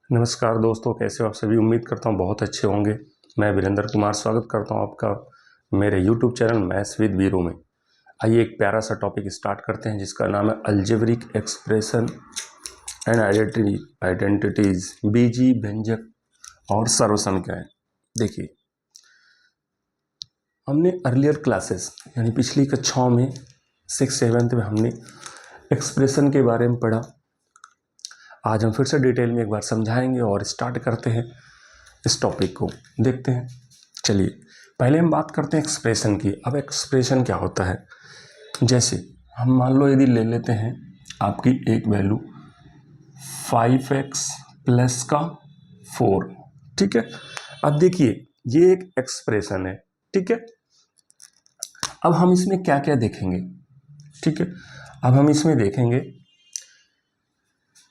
नमस्कार दोस्तों, कैसे हो आप सभी। उम्मीद करता हूँ बहुत अच्छे होंगे। मैं वीरेंद्र कुमार स्वागत करता हूँ आपका मेरे YouTube channel maths with Veeru में। आइए एक प्यारा सा टॉपिक स्टार्ट करते हैं जिसका नाम है अलजेब्रिक एक्सप्रेशन एंड आइडेंटिटीज, बीजी व्यंजक और सर्वसंख्याएं। देखिए, हमने अर्लियर क्लासेस यानी पिछली कक्षाओं में 6th-7th में हमने एक्सप्रेशन के बारे में पढ़ा। आज हम फिर से डिटेल में एक बार समझाएंगे और स्टार्ट करते हैं इस टॉपिक को, देखते हैं। चलिए पहले हम बात करते हैं एक्सप्रेशन की। अब एक्सप्रेशन क्या होता है, जैसे हम मान लो यदि ले लेते हैं आपकी एक वैल्यू 5x प्लस का 4, ठीक है। अब देखिए ये एक एक्सप्रेशन है, ठीक है। अब हम इसमें क्या क्या देखेंगे, ठीक है। अब हम इसमें देखेंगे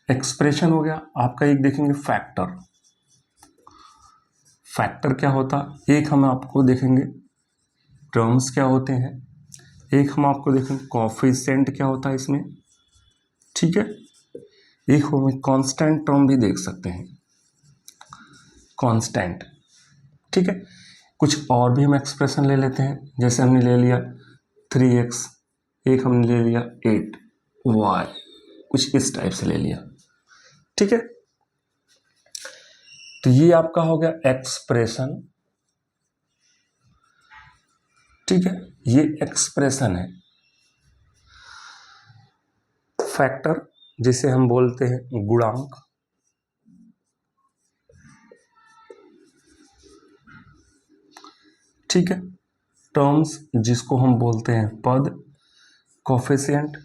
एक्सप्रेशन हो गया आपका, एक देखेंगे फैक्टर। फैक्टर क्या होता, एक हम आपको देखेंगे टर्म्स क्या होते हैं, एक हम आपको देखेंगे कोएफिशिएंट क्या होता है इसमें, ठीक है। एक हम कांस्टेंट टर्म भी देख सकते हैं, कांस्टेंट, ठीक है। कुछ और भी हम एक्सप्रेशन ले लेते हैं, जैसे हमने ले लिया 3x, एक हमने ले लिया 8y, कुछ इस टाइप से ले लिया, ठीक है। तो ये आपका हो गया एक्सप्रेशन, ठीक है। ये एक्सप्रेशन है। फैक्टर जिसे हम बोलते हैं गुणांक, ठीक है। टर्म्स जिसको हम बोलते हैं पद, कोएफिशिएंट,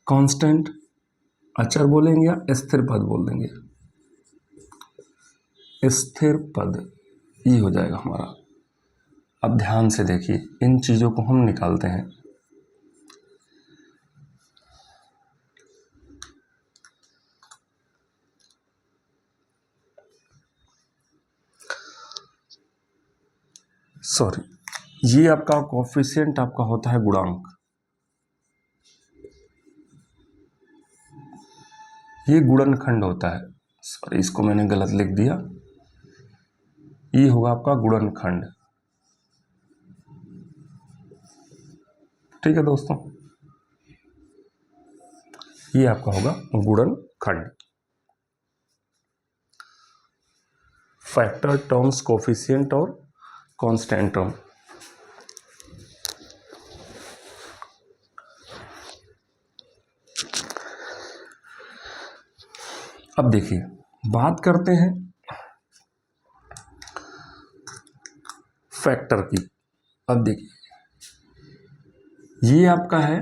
कांस्टेंट अचर बोलेंगे या स्थिर पद बोल देंगे, स्थिर पद ये हो जाएगा हमारा। अब ध्यान से देखिए, इन चीजों को हम निकालते हैं। सॉरी, ये आपका कोएफिशिएंट आपका होता है गुणांक, ये गुणनखंड होता है। सॉरी, इसको मैंने गलत लिख दिया, ये होगा आपका गुणनखंड, ठीक है दोस्तों। ये आपका होगा गुणनखंड। फैक्टर, टर्म्स, कोएफिशिएंट और कांस्टेंट टर्म। अब देखिए बात करते हैं फैक्टर की। अब देखिए ये आपका है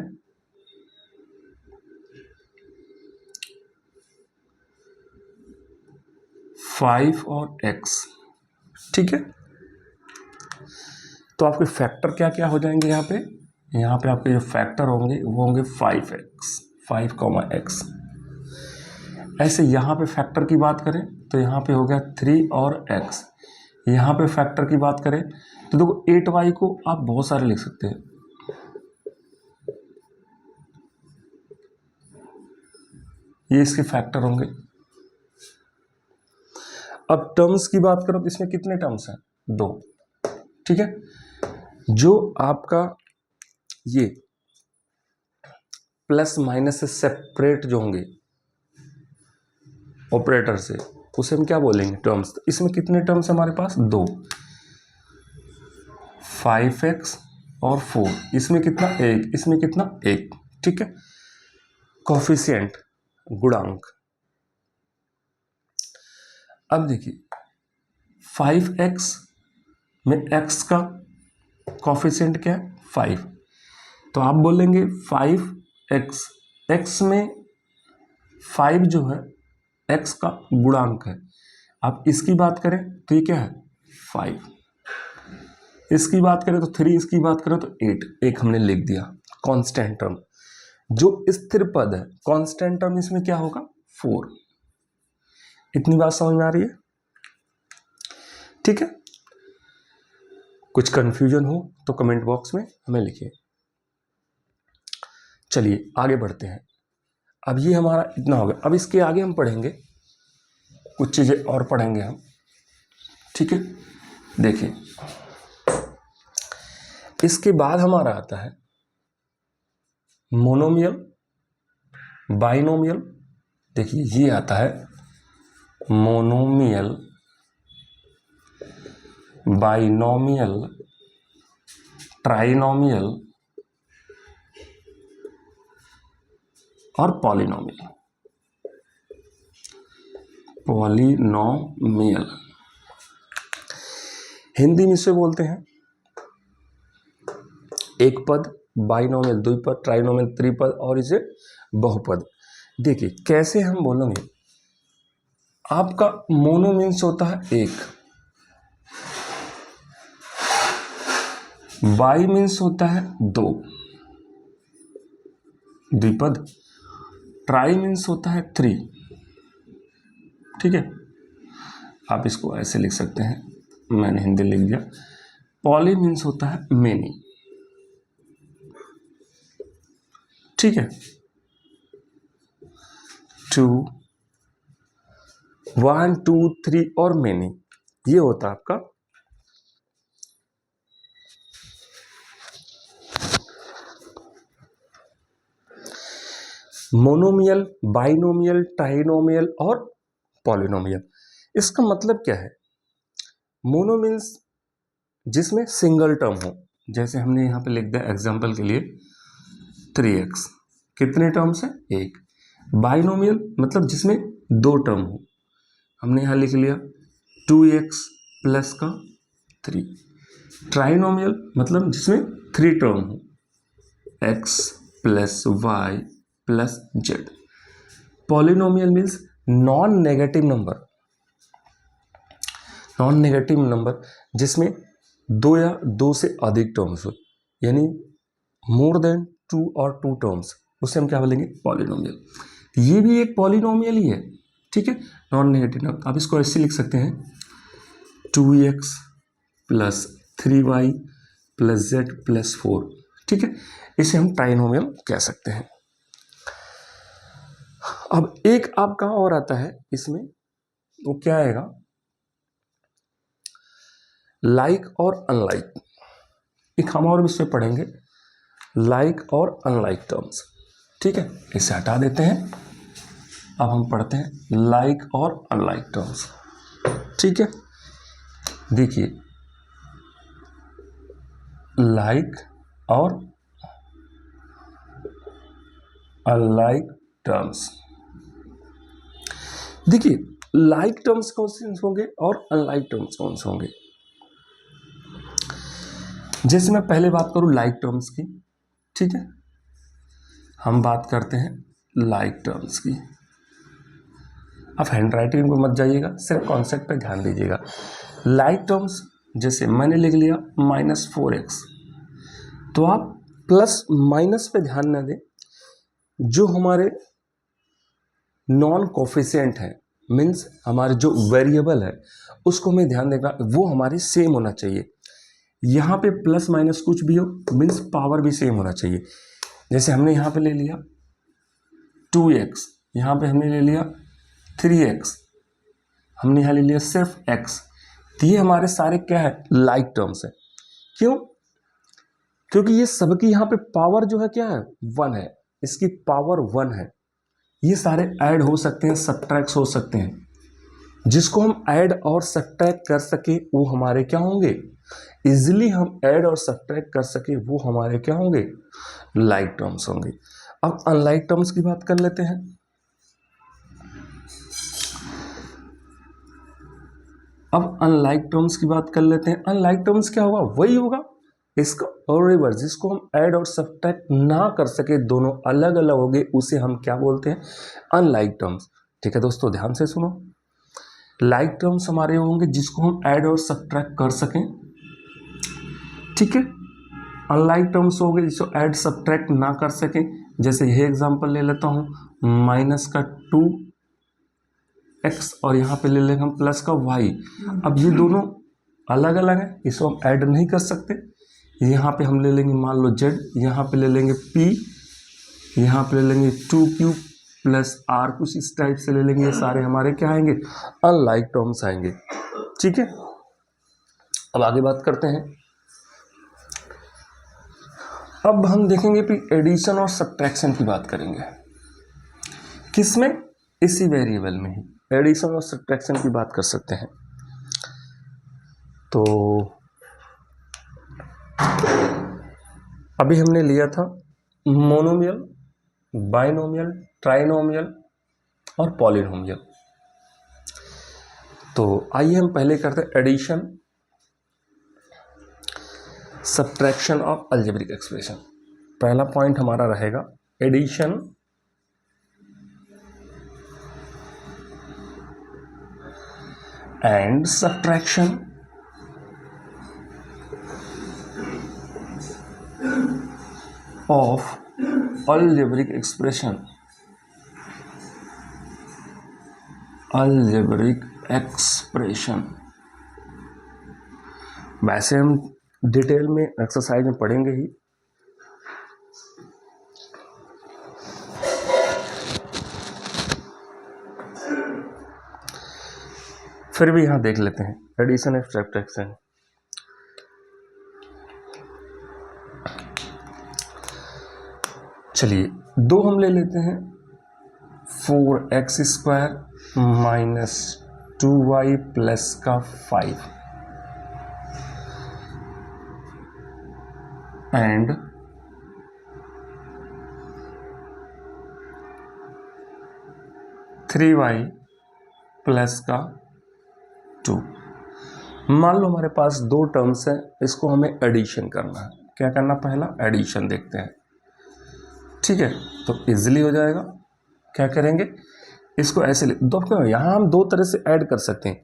5 और x, ठीक है। तो आपके फैक्टर क्या क्या हो जाएंगे यहाँ पे आपके जो फैक्टर होंगे वो होंगे 5x, 5, ऐसे यहाँ पे फैक्टर की बात करें तो यहाँ पे हो गया 3 और x। यहाँ पे फैक्टर की बात करें तो देखो 8y को आप बहुत सारे लिख सकते हैं, ये इसके फैक्टर होंगे। अब टर्म्स की बात करो तो इसमें कितने टर्म्स हैं, 2, ठीक है। जो आपका ये प्लस माइनस से सेपरेट जो होंगे ऑपरेटर से, उसे हम क्या बोलेंगे, टर्म्स। तो इसमें कितने टर्म्स हमारे पास, 2, 5x और 4, इसमें कितना 1, इसमें कितना 1, ठीक है। कोएफिशिएंट गुणांक। अब देखिए 5x में x का कोएफिशिएंट क्या है, 5, तो आप बोलेंगे 5x, x में 5 जो है x का गुणांक है। आप इसकी बात करें तो ये क्या है 5, इसकी बात करें तो 3, इसकी बात करें तो 8, एक हमने लिख दिया। कांस्टेंट टर्म जो स्थिर पद है, कांस्टेंट टर्म इसमें क्या होगा 4। इतनी बात समझ में आ रही है, ठीक है। कुछ कन्फ्यूजन हो तो कमेंट बॉक्स में हमें लिखिए। चलिए आगे बढ़ते हैं। अब ये हमारा इतना हो गया। अब इसके आगे हम पढ़ेंगे कुछ चीज़ें और पढ़ेंगे हम, ठीक है। देखिए इसके बाद हमारा आता है मोनोमियल, बाइनोमियल। देखिए ये आता है मोनोमियल, बाइनोमियल, ट्राइनोमियल और पॉलिनोमियल। पॉलिनोमियल हिंदी में इसे बोलते हैं एक पद, बाइनोमियल द्विपद, ट्राइनोमियल त्रिपद और इसे बहुपद। देखिए कैसे हम बोलेंगे। आपका मोनो मीन्स होता है एक, बाई मीन्स होता है दो, द्विपद, ट्राई मीन्स होता है थ्री, ठीक है। आप इसको ऐसे लिख सकते हैं, मैंने हिंदी लिख दिया। पॉली मीन्स होता है मेनी, ठीक है। 2, 1, 2, 3 और मेनी, ये होता है आपका मोनोमियल, बाइनोमियल, ट्राइनोमियल और पॉलिनोमियल। इसका मतलब क्या है? मोनो मीन्स जिसमें सिंगल टर्म हो, जैसे हमने यहाँ पे लिख दिया एग्जांपल के लिए 3x, कितने टर्म्स है? एक। बाइनोमियल मतलब जिसमें दो टर्म हो, हमने यहाँ लिख लिया 2x प्लस का 3। ट्राइनोमियल मतलब जिसमें 3 टर्म हो, x plus y plus z। Polynomial means non negative number, non negative number जिसमें दो या दो से अधिक टर्म्स हो, यानी मोर देन 2 और 2 टर्म्स, उसे हम क्या बोलेंगे? पॉलिनोमियल। ये भी एक पॉलिनोमियल ही है, ठीक है, नॉन नेगेटिव नंबर। आप इसको ऐसे लिख सकते हैं 2x plus 3y plus z plus 4, ठीक है। इसे हम ट्राइनोमियल कह सकते हैं। अब एक आपका और आता है इसमें, वो क्या आएगा? लाइक और अनलाइक। एक हम और इसमें पढ़ेंगे लाइक और अनलाइक टर्म्स, ठीक है। इसे हटा देते हैं। अब हम पढ़ते हैं लाइक और अनलाइक टर्म्स, ठीक है। देखिए लाइक और अनलाइक टर्म्स। देखिए लाइक टर्म्स कौन से होंगे और अनलाइक टर्म्स कौन से होंगे? जैसे मैं पहले बात करूं लाइक टर्म्स की, ठीक है। हम बात करते हैं लाइक टर्म्स की। आप हैंड राइटिंग को मत जाइएगा, सिर्फ कॉन्सेप्ट पे ध्यान दीजिएगा। लाइक टर्म्स जैसे मैंने लिख लिया -4x, तो आप प्लस माइनस पे ध्यान न दें, जो हमारे नॉन कोफिशिएंट है, मीन्स हमारे जो वेरिएबल है उसको हमें ध्यान देगा, वो हमारे सेम होना चाहिए। यहाँ पे प्लस माइनस कुछ भी हो, मीन्स पावर भी सेम होना चाहिए। जैसे हमने यहाँ पे ले लिया 2x, यहाँ पे हमने ले लिया 3x, हमने यहाँ ले लिया सिर्फ x, तो ये हमारे सारे क्या है? लाइक टर्म्स है। क्यों? क्योंकि ये सबकी यहाँ पे पावर जो है क्या है? 1 है, इसकी पावर 1 है। ये सारे ऐड हो सकते हैं, सब्ट्रैक्ट हो सकते हैं। जिसको हम ऐड और सब्ट्रैक्ट कर सके वो हमारे क्या होंगे? इजिली हम ऐड और सब्ट्रैक्ट कर सके वो हमारे क्या होंगे? लाइक टर्म्स होंगे। अब अनलाइक टर्म्स की बात कर लेते हैं। अब अनलाइक टर्म्स की बात कर लेते हैं। अनलाइक टर्म्स क्या होगा? वही होगा इसका और रिवर्स, जिसको हम ऐड और सब्ट्रैक्ट ना कर सके, दोनों अलग अलग हो गए, उसे हम क्या बोलते हैं? Unlike terms. ठीक है दोस्तों, ध्यान से सुनो। लाइक टर्म्स हमारे होंगे जिसको हम ऐड और सब्ट्रैक्ट कर सकें, ठीक है। अनलाइक टर्म्स हो गए जिसको ऐड सब्ट्रैक्ट ना कर सकें। जैसे ये एग्जांपल ले लेता हूँ, -2x और यहाँ पे ले लेंगे हम +y। अब ये दोनों अलग अलग है, इसको हम ऐड नहीं कर सकते। यहाँ पे हम ले लेंगे मान लो z, यहाँ पे ले लेंगे p, यहाँ पे ले लेंगे 2q प्लस r, कुछ इस टाइप से ले लेंगे। ये सारे हमारे क्या आएंगे, अनलाइक टर्म्स आएंगे। ठीक है, अब आगे बात करते हैं। अब हम देखेंगे कि एडिशन और सब्ट्रैक्शन की बात करेंगे। किसमें, इसी वेरिएबल में ही एडिशन और सब्ट्रैक्शन की बात कर सकते हैं। तो अभी हमने लिया था मोनोमियल, बाइनोमियल, ट्राइनोमियल और पॉलिनोमियल। तो आइए हम पहले करते हैं addition subtraction of algebraic expression. पहला पॉइंट हमारा रहेगा addition and subtraction of algebraic expression. Algebraic expression वैसे हम डिटेल में एक्सरसाइज में पढ़ेंगे ही। फिर भी यहां देख लेते हैं एडिशन एंड सब्ट्रैक्शन। चलिए दो हम ले लेते हैं, 4x square minus 2y plus का 5 एंड 3y प्लस का 2। मान लो हमारे पास दो टर्म्स हैं, इसको हमें एडिशन करना है। क्या करना, पहला एडिशन देखते हैं। ठीक है, तो इजीली हो जाएगा। क्या करेंगे, इसको ऐसे दो, यहाँ हम दो तरह से ऐड कर सकते हैं,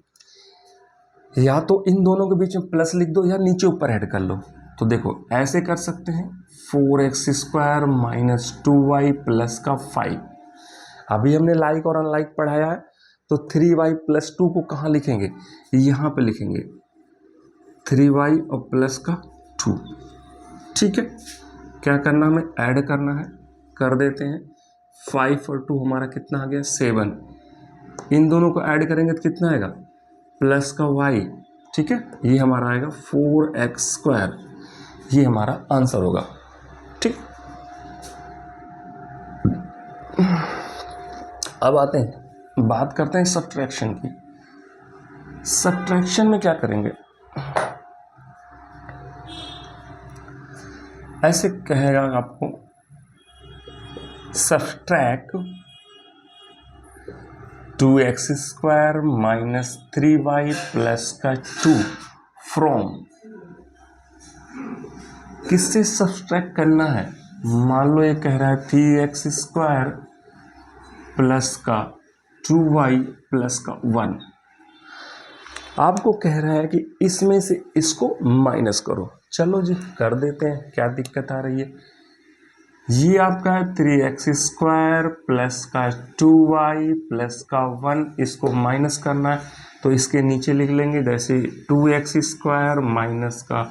या तो इन दोनों के बीच में प्लस लिख दो या नीचे ऊपर ऐड कर लो। तो देखो ऐसे कर सकते हैं, 4x square minus 2y plus का 5। अभी हमने लाइक और अनलाइक पढ़ाया है, तो 3y प्लस 2 को कहाँ लिखेंगे, यहाँ पे लिखेंगे 3y और प्लस का 2। ठीक है, क्या करना, हमें ऐड करना है, कर देते हैं। 5 और 2 हमारा कितना आ गया, 7। इन दोनों को ऐड करेंगे तो कितना आएगा, प्लस का y। ठीक है, ये हमारा आएगा 4x स्क्वायर, ये हमारा आंसर होगा। ठीक, अब आते हैं, बात करते हैं सब्ट्रैक्शन की। सब्ट्रैक्शन में क्या करेंगे, ऐसे कहेगा आपको subtract 2x square minus 3y plus का 2 फ्रॉम, किससे सब्ट्रैक्ट करना है। मान लो ये कह रहा है 3x स्क्वायर प्लस का 2y प्लस का 1। आपको कह रहा है कि इसमें से इसको माइनस करो। चलो जी कर देते हैं, क्या दिक्कत आ रही है। ये आपका है 3x स्क्वायर प्लस का 2y प्लस का 1, इसको माइनस करना है तो इसके नीचे लिख लेंगे जैसे 2x स्क्वायर माइनस का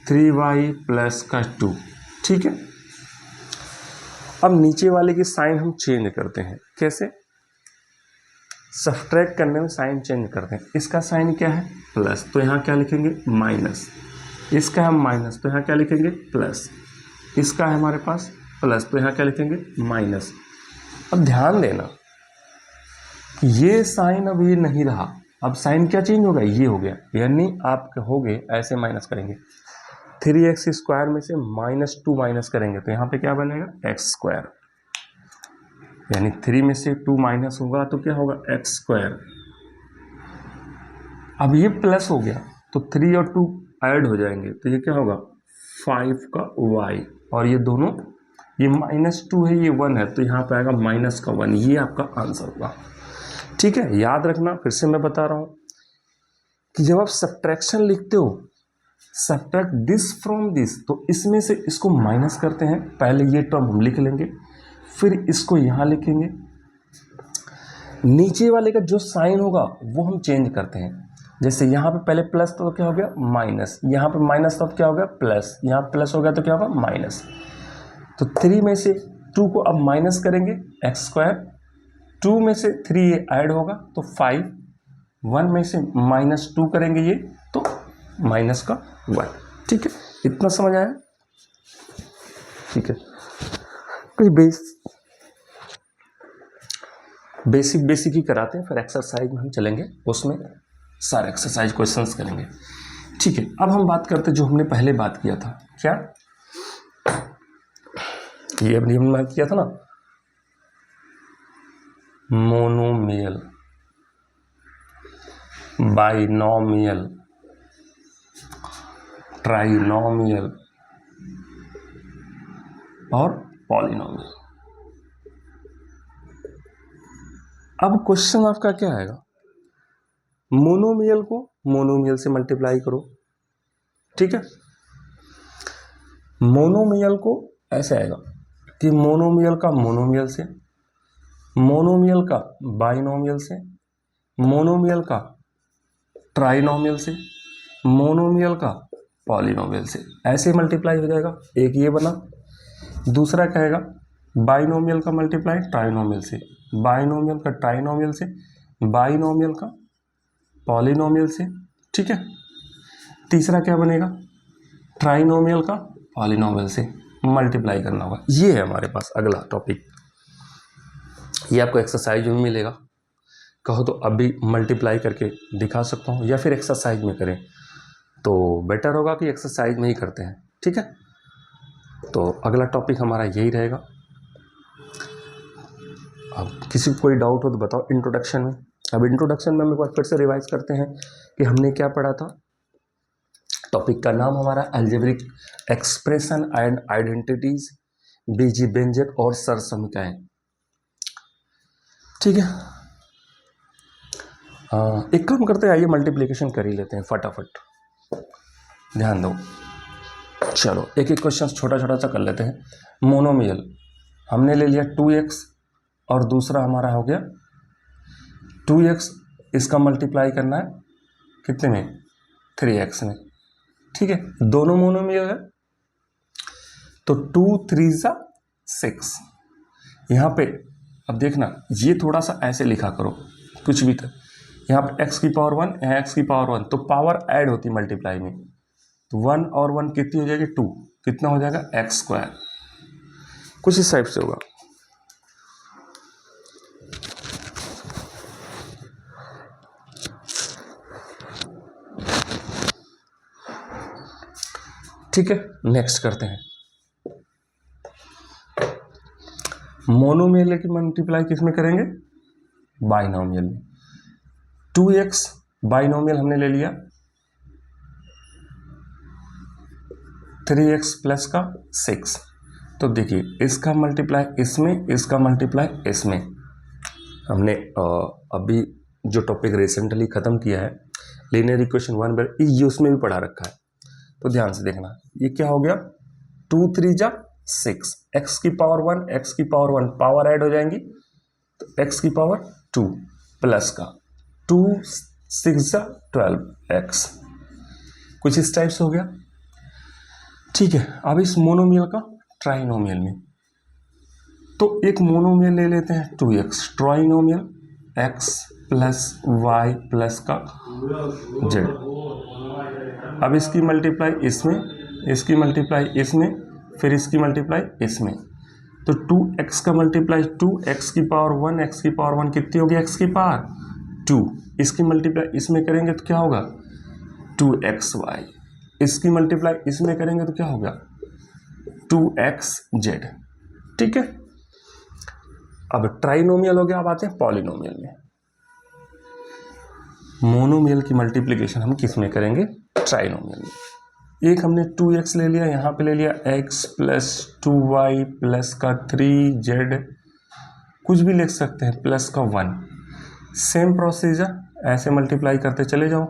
3y प्लस का 2। ठीक है, अब नीचे वाले की साइन हम चेंज करते हैं। कैसे, सब्ट्रैक्ट करने में साइन चेंज करते हैं। इसका साइन क्या है, प्लस, तो यहाँ क्या लिखेंगे माइनस। इसका है माइनस, तो यहाँ क्या लिखेंगे प्लस। इसका है हमारे पास प्लस, तो यहाँ क्या लिखेंगे माइनस। अब ध्यान देना ये साइन अब ये नहीं रहा, अब साइन क्या चेंज होगा, ये हो गया। यानी आप कहोगे ऐसे माइनस करेंगे 3x स्क्वायर में से -2 माइनस करेंगे तो यहाँ पे क्या बनेगा x स्क्वायर, यानी 3 में से 2 माइनस होगा तो क्या होगा x स्क्वायर। अब ये प्लस हो गया तो 3 और 2 ऐड हो जाएंगे तो ये क्या होगा 5 का y, और ये दोनों, ये -2 है ये 1 है तो यहाँ पे आएगा माइनस का 1। ये आपका आंसर होगा। ठीक है, याद रखना, फिर से मैं बता रहा हूँ कि जब आप सब्ट्रैक्शन लिखते हो, सब्ट्रैक्ट दिस फ्रॉम दिस, तो इसमें से इसको माइनस करते हैं। पहले ये टर्म हम लिख लेंगे, फिर इसको यहाँ लिखेंगे, नीचे वाले का जो साइन होगा वो हम चेंज करते हैं। जैसे यहाँ पे पहले प्लस तो क्या हो गया माइनस, यहाँ पे माइनस तो अब क्या हो गया प्लस, यहाँ प्लस हो गया तो क्या होगा माइनस। तो 3 में से 2 को अब माइनस करेंगे एक्स स्क्वायर, 2 में से 3 ये ऐड होगा तो 5, 1 में से -2 करेंगे ये तो माइनस का 1। ठीक है, इतना समझ आया? ठीक है, कुछ बेसिक ही कराते हैं, फिर एक्सरसाइज में हम चलेंगे, उसमें सारे एक्सरसाइज क्वेश्चंस करेंगे। ठीक है, अब हम बात करते जो हमने पहले बात किया था, क्या ये अपनी हमने बात किया था ना, मोनोमियल, बाइनोमियल, ट्राइनोमियल और पॉलिनोमियल। अब क्वेश्चन आपका क्या आएगा, मोनोमियल को मोनोमियल से मल्टीप्लाई करो। ठीक है, मोनोमियल को ऐसे आएगा कि मोनोमियल का मोनोमियल से, मोनोमियल का बाइनोमियल से, मोनोमियल का ट्राइनोमियल से, मोनोमियल का पॉलिनोमियल से, ऐसे मल्टीप्लाई हो जाएगा। एक ये बना, दूसरा कहेगा बाइनोमियल का मल्टीप्लाई ट्राइनोमियल से, बाइनोमियल का ट्राइनोमियल से, बाइनोमियल का पॉलिनोमियल से। ठीक है, तीसरा क्या बनेगा, ट्राइनोमियल का पॉलिनोमियल से मल्टीप्लाई करना होगा। ये है हमारे पास अगला टॉपिक, ये आपको एक्सरसाइज में मिलेगा। कहो तो अभी मल्टीप्लाई करके दिखा सकता हूँ या फिर एक्सरसाइज में करें तो बेटर होगा कि एक्सरसाइज में ही करते हैं। ठीक है, तो अगला टॉपिक हमारा यही रहेगा। अब किसी को कोई डाउट हो तो बताओ इंट्रोडक्शन में। अब इंट्रोडक्शन में हम एक बार फिर से रिवाइज करते हैं कि हमने क्या पढ़ा था। टॉपिक का नाम हमारा अलजेब्रिक एक्सप्रेशन एंड आइडेंटिटीज, बीजी व्यंजक और सरसमिकाएं। ठीक है, एक काम करते हैं, आइए मल्टीप्लिकेशन कर ही लेते हैं फटाफट, ध्यान दो। चलो एक एक क्वेश्चन छोटा छोटा सा कर लेते हैं। मोनोमियल हमने ले लिया 2x और दूसरा हमारा हो गया 2x, इसका मल्टीप्लाई करना है कितने में, 3x में। ठीक है, दोनों मोनोमियल है तो 2 3 6। यहाँ पे अब देखना, ये थोड़ा सा ऐसे लिखा करो कुछ भी, यहाँ पे x की पावर 1, यहाँ x की पावर 1, तो पावर ऐड होती मल्टीप्लाई में, तो 1 और 1 कितनी हो जाएगी 2, कितना हो जाएगा x स्क्वायर, कुछ इस टाइप से होगा। ठीक है, नेक्स्ट करते हैं। मोनोमियल की मल्टीप्लाई किस में करेंगे, बाइनोमियल में। 2x बाइनोमियल हमने ले लिया, 3x प्लस का 6, तो देखिए इसका मल्टीप्लाई इसमें, इसका मल्टीप्लाई इसमें। हमने अभी जो टॉपिक रिसेंटली ख़त्म किया है लीनियर इक्वेशन 1 ये उसमें भी पढ़ा रखा है, तो ध्यान से देखना। ये क्या हो गया, 2 3 6, x की पावर 1, x की पावर 1 पावर ऐड हो जाएंगी तो x की पावर 2 प्लस का 2 6 12x, कुछ इस टाइप से हो गया। ठीक है, अब इस मोनोमियल का ट्राइनोमियल में, तो एक मोनोमियल ले लेते हैं 2x, trinomial x plus Y plus का z। अब इसकी मल्टीप्लाई इसमें, इसकी मल्टीप्लाई इसमें, फिर इसकी मल्टीप्लाई इसमें, तो 2x का मल्टीप्लाई 2x की पावर 1, x की पावर 1 कितनी होगी, x की पावर 2, इसकी मल्टीप्लाई इसमें करेंगे तो क्या होगा 2xy, इसकी मल्टीप्लाई इसमें करेंगे तो क्या होगा 2xz। ठीक है, अब ट्राइनोमियल हो गया, अब आते हैं पॉलिनोमियल में। मोनोमियल की मल्टीप्लिकेशन हम किस में करेंगे, ट्राइनोमियल में। एक हमने 2x ले लिया, यहाँ पे ले लिया x प्लस 2y प्लस का 3z, कुछ भी लिख सकते हैं, प्लस का 1, सेम प्रोसीजर, ऐसे मल्टीप्लाई करते चले जाओ।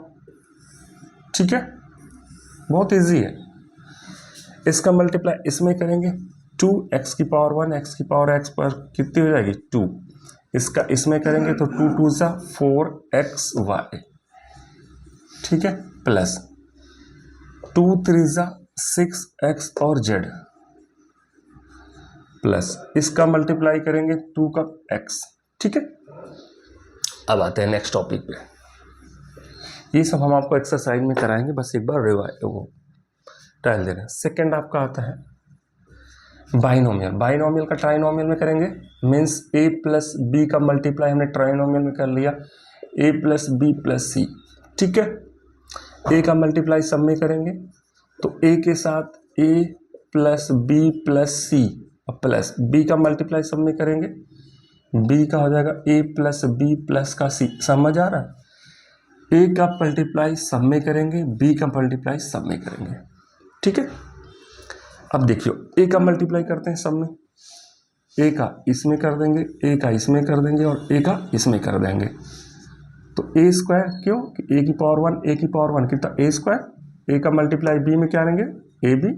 ठीक है, बहुत इजी है। इसका मल्टीप्लाई इसमें करेंगे 2x की पावर 1, x की पावर x पर कितनी हो जाएगी 2, इसका इसमें करेंगे तो 2 2 4xy, ठीक है, प्लस 2 3 6x और z प्लस इसका मल्टीप्लाई करेंगे 2 का x। ठीक है, अब आते हैं नेक्स्ट टॉपिक पे। ये सब हम आपको एक्सरसाइज में कराएंगे, बस एक बार वो ट्रायल दे रहे हैं। सेकेंड आपका आता है बाइनोमियल। बाइनोमियल का ट्राइनोमियल में करेंगे, मीन्स a प्लस बी का मल्टीप्लाई हमने ट्राइनोमियल में कर लिया, a प्लस बी प्लस सी। ठीक है, a का मल्टीप्लाई सब में करेंगे तो a के साथ a plus B plus C plus b का मल्टीप्लाई सब में करेंगे, b का हो जाएगा a प्लस बी प्लस का c। समझ आ रहा है, a का मल्टीप्लाई सब में करेंगे, b का मल्टीप्लाई सब में करेंगे। ठीक है, अब देखियो a का मल्टीप्लाई करते हैं सब में, a का इसमें कर देंगे, a का इसमें कर देंगे और a का इसमें कर देंगे। तो a स्क्वायर, क्यों कि a की पावर 1, a की पावर 1 कितना a स्क्वायर, a का मल्टीप्लाई b में क्या करेंगे a b,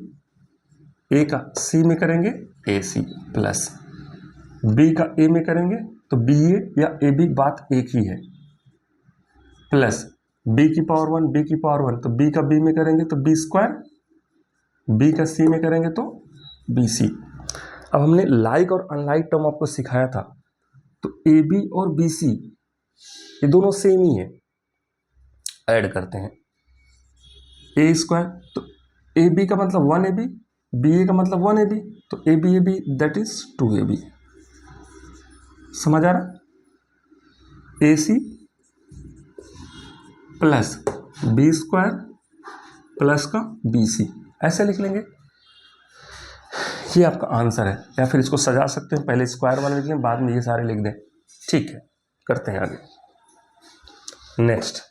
a का c में करेंगे a c प्लस b का a में करेंगे तो b a या a b बात एक ही है, प्लस b की पावर 1, b की पावर 1 तो b का b में करेंगे तो b स्क्वायर, b का c में करेंगे तो बी सी। अब हमने लाइक और अनलाइक टर्म आपको सिखाया था, तो ए बी और बी सी ये दोनों सेम ही है, ऐड करते हैं ए स्क्वायर, तो ए बी का मतलब 1 ए बी, बी ए का मतलब 1 ए बी, तो A B that is 2 A B. समझ आ रहा, A C plus B square plus का बी सी, ऐसे लिख लेंगे, ये आपका आंसर है। या फिर इसको सजा सकते हैं, पहले स्क्वायर वाले लिख लें, बाद में ये सारे लिख दें। ठीक है, करते हैं आगे। नेक्स्ट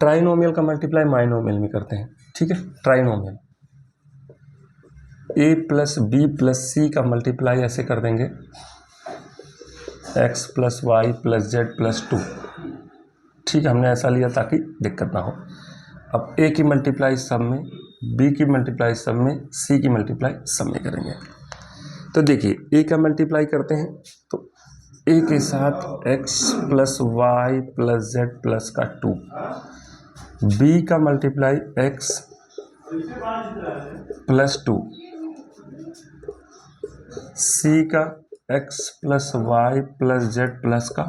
ट्राइनोमियल का मल्टीप्लाई माइनोमियल में करते हैं। ठीक है, trinomial a plus B plus C का मल्टीप्लाई ऐसे कर देंगे, x plus Y plus Z plus 2। ठीक है, हमने ऐसा लिया ताकि दिक्कत ना हो। अब a की मल्टीप्लाई सब में, b की मल्टीप्लाई सब में, c की मल्टीप्लाई सब में करेंगे। तो देखिए a का मल्टीप्लाई करते हैं तो a के साथ x plus Y plus Z plus का 2, b का मल्टीप्लाई x प्लस 2, c का x plus Y plus Z plus का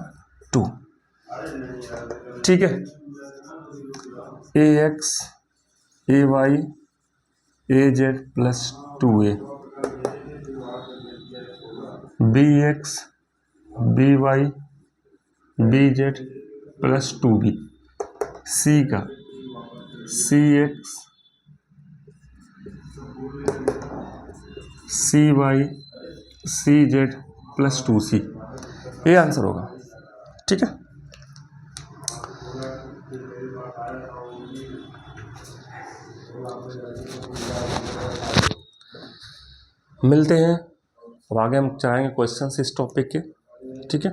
2। ठीक है, A X A Y A Z plus 2a, B X B Y B Z plus 2b, C का C X C Y C Z plus 2c, ये answer होगा। ठीक है, मिलते हैं अब आगे, हम चाहेंगे क्वेश्चंस इस टॉपिक के। ठीक है,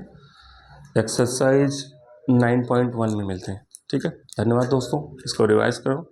एक्सरसाइज 9.1 में मिलते हैं। ठीक है, धन्यवाद दोस्तों, इसको रिवाइज करो।